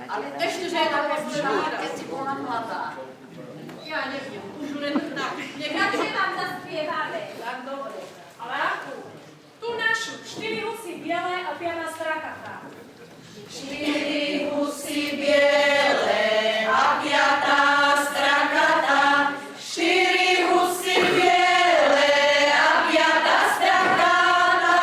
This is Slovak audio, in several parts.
Ale ešte, že je tam posledná, keď si bola mladá. Ja neviem, už len tak. Takže vám zaspievame. Tak dobre. Ale akú? Tu našu, 4 husy biele a 5 strakatá. 4 husy biele a 5 strakatá. 4 husy biele a 5 strakatá.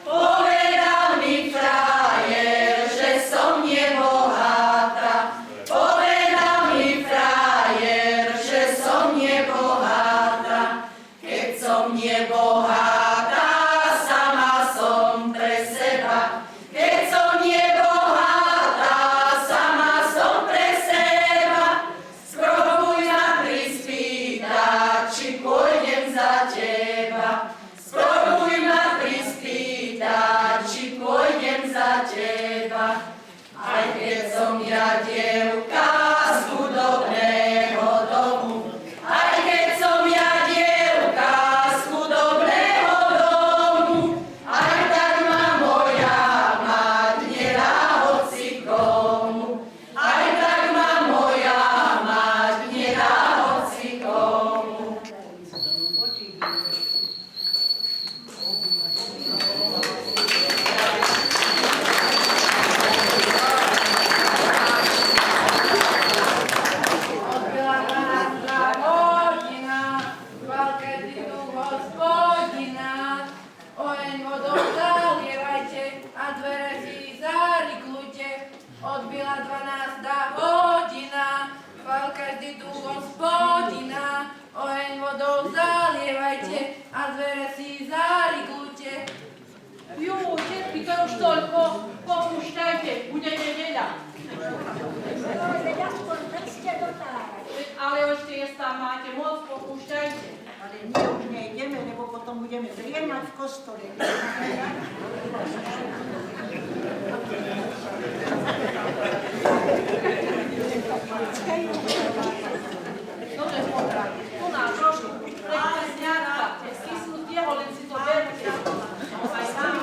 Povedal mi frajer, že som nebohatá. Povedal mi frajer, že som nebohatá. Keď som nebohatá, sama som pre seba. Keď som nebohatá, sama som pre seba. Spróbuj ma prispýtať, či pôjdem za teba. Spróbuj ma prispýtať, či pôjdem za teba. Aj keď som ja dievka z chudobného domu, aj keď som ja dievka z chudobného domu, aj tak ma moja mať nedá hoci komu. Aj tak ma moja mať nedá hoci komu. Odbyla 12. hodina, chválke dynu hospodina. Oheň vodou zalievajte a dvere si zariklujte. Odbyla 12. hodina, chválke dynu hospodina. Oheň vodou zalievajte a dvere si zariklujte. Jú, detky, to už toľko, popúšťajte, bude nedeľa. Ale už tam máte moc, popúšťajte. Ale nie, už nejdeme, lebo potom budeme prijímať v kostole. Dobre, potrať. Tu nám trošku, ale zňatka, stisnutieho, len si to berte. Aj tam.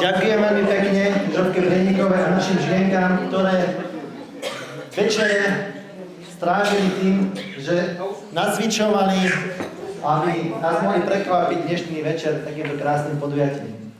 Ďakujem veľmi pekne Žofke Breníkovej a našim žienkám, ktoré večer strávili tým, že nacvičovali, aby nás mohli prekvapiť dnešný večer takýmto krásnym podujatím.